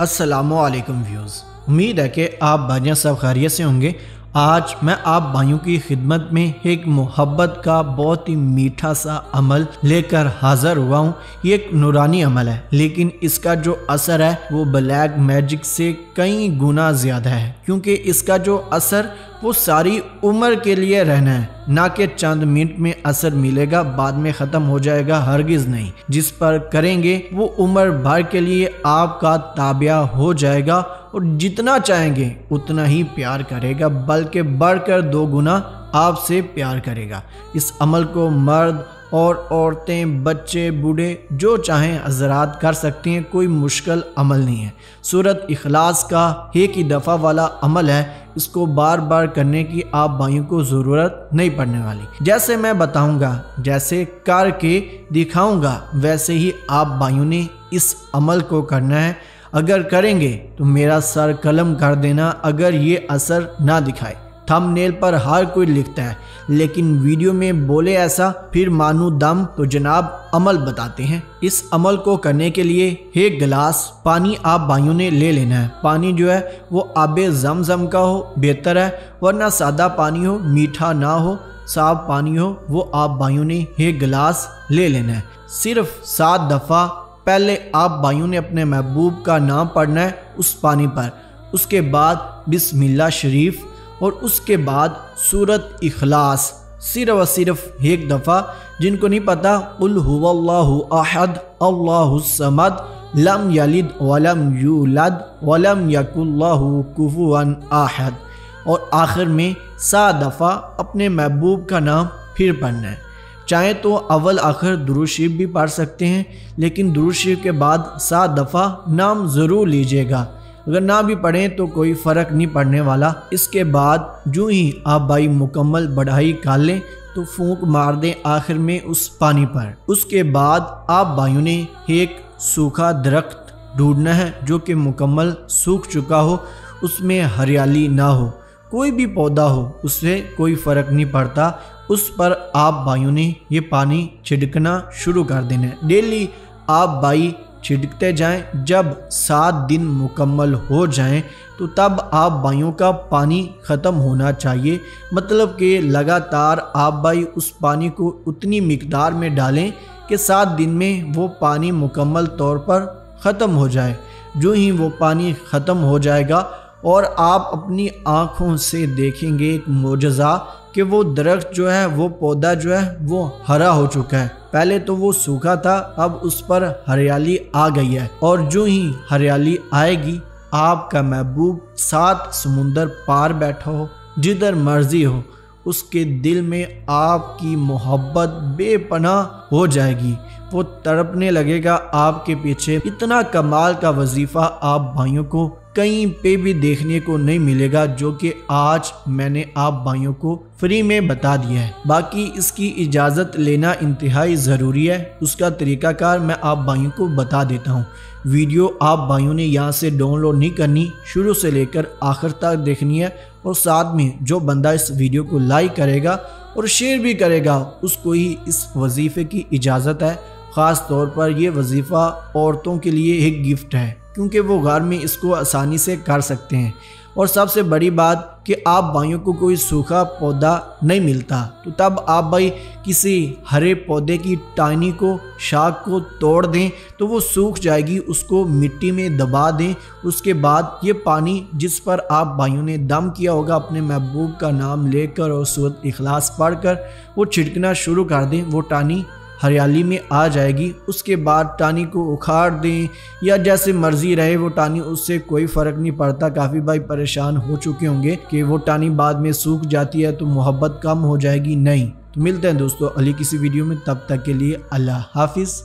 अस्सलामुअलैकुम व्यूज़, उम्मीद है कि आप भाइयों सब खैरियत से होंगे। आज मैं आप भाइयों की खिदमत में एक मोहब्बत का बहुत ही मीठा सा अमल लेकर हाज़िर हुआ हूँ। ये एक नूरानी अमल है, लेकिन इसका जो असर है वो ब्लैक मैजिक से कई गुना ज़्यादा है, क्योंकि इसका जो असर वो सारी उम्र के लिए रहना है, ना कि चंद मिनट में असर मिलेगा बाद में ख़त्म हो जाएगा, हरगिज़ नहीं। जिस पर करेंगे वो उम्र भर के लिए आपका ताबिया हो जाएगा और जितना चाहेंगे उतना ही प्यार करेगा, बल्कि बढ़कर 2 गुना आपसे प्यार करेगा। इस अमल को मर्द और औरतें, बच्चे, बूढ़े जो चाहें हज़रात कर सकते हैं, कोई मुश्किल अमल नहीं है। सूरत इखलास का एक ही दफ़ा वाला अमल है, इसको बार बार करने की आप भाइयों को ज़रूरत नहीं पड़ने वाली। जैसे मैं बताऊंगा, जैसे करके दिखाऊंगा, वैसे ही आप भाइयों ने इस अमल को करना है। अगर करेंगे तो मेरा सर कलम कर देना अगर ये असर ना दिखाए। थंबनेल पर हर कोई लिखता है, लेकिन वीडियो में बोले ऐसा फिर मानू दम। तो जनाब अमल बताते हैं। इस अमल को करने के लिए 1 गिलास पानी आप भाइयों ने ले लेना है। पानी जो है वो आबे ज़मज़म का हो बेहतर है, वरना सादा पानी हो, मीठा ना हो, साफ पानी हो, वो आप भाइयों ने 1 गिलास ले लेना है। सिर्फ 7 दफ़ा पहले आप भाइयों ने अपने महबूब का नाम पढ़ना है उस पानी पर, उसके बाद बिस्मिल्लाह शरीफ और उसके बाद सूरत इखलास सिर्फ और सिर्फ 1 दफ़ा। जिनको नहीं पता, कुल हुवल्लाहु अहद अल्लाहुस समद लम यलिद वलम यूलद वलम यकुल्लाहु कुफुवन अहद। और आखिर में 7 दफ़ा अपने महबूब का नाम फिर पढ़ना है। चाहे तो अव्वल आखिर दुरूद शरीफ भी पढ़ सकते हैं, लेकिन दुरूद शरीफ के बाद 7 दफ़ा नाम ज़रूर लीजिएगा। अगर ना भी पढ़ें तो कोई फ़र्क नहीं पड़ने वाला। इसके बाद जो ही आप भाई मुकम्मल बढ़ाई कर लें तो फूंक मार दें आखिर में उस पानी पर। उसके बाद आप भाइयों ने एक सूखा दरख्त ढूंढना है जो कि मुकम्मल सूख चुका हो, उसमें हरियाली ना हो, कोई भी पौधा हो, उससे कोई फ़र्क नहीं पड़ता। उस पर आप भाइयों ने ये पानी छिड़कना शुरू कर देना है। डेली आप भाई छिड़कते जाएं। जब 7 दिन मुकम्मल हो जाएं तो तब आप भाइयों का पानी ख़त्म होना चाहिए। मतलब कि लगातार आप भाई उस पानी को उतनी मिकदार में डालें कि 7 दिन में वो पानी मुकम्मल तौर पर ख़त्म हो जाए। जो ही वो पानी ख़त्म हो जाएगा और आप अपनी आँखों से देखेंगे एक मोजज़ा कि वो दरख्त जो है, वो पौधा जो है वो हरा हो चुका है। पहले तो वो सूखा था, अब उस पर हरियाली आ गई है। और जो ही हरियाली आएगी, आपका महबूब 7 समुंदर पार बैठा हो, जिधर मर्जी हो, उसके दिल में आपकी मोहब्बत बेपनाह हो जाएगी। वो तड़पने लगेगा आपके पीछे। इतना कमाल का वजीफ़ा आप भाइयों को कहीं पे भी देखने को नहीं मिलेगा, जो कि आज मैंने आप भाइयों को फ्री में बता दिया है। बाकी इसकी इजाज़त लेना इंतहाई ज़रूरी है। उसका तरीक़ाकार मैं आप भाइयों को बता देता हूँ। वीडियो आप भाइयों ने यहाँ से डाउनलोड नहीं करनी, शुरू से लेकर आखिर तक देखनी है। और साथ में जो बंदा इस वीडियो को लाइक करेगा और शेयर भी करेगा, उसको ही इस वजीफ़े की इजाज़त है। ख़ास तौर पर यह वजीफ़ा औरतों के लिए एक गिफ्ट है, क्योंकि वो घर में इसको आसानी से कर सकते हैं। और सबसे बड़ी बात कि आप भाइयों को कोई सूखा पौधा नहीं मिलता, तो तब आप भाई किसी हरे पौधे की टहनी को, शाख को तोड़ दें तो वो सूख जाएगी, उसको मिट्टी में दबा दें। उसके बाद ये पानी जिस पर आप भाइयों ने दम किया होगा अपने महबूब का नाम लेकर और सूरत इखलास पढ़कर, वो छिड़कना शुरू कर दें। वो टहनी हरियाली में आ जाएगी। उसके बाद टानी को उखाड़ दें या जैसे मर्जी रहे वो टानी, उससे कोई फ़र्क नहीं पड़ता। काफ़ी भाई परेशान हो चुके होंगे कि वो टानी बाद में सूख जाती है तो मोहब्बत कम हो जाएगी। नहीं, तो मिलते हैं दोस्तों अगली किसी वीडियो में, तब तक के लिए अल्लाह हाफिज़।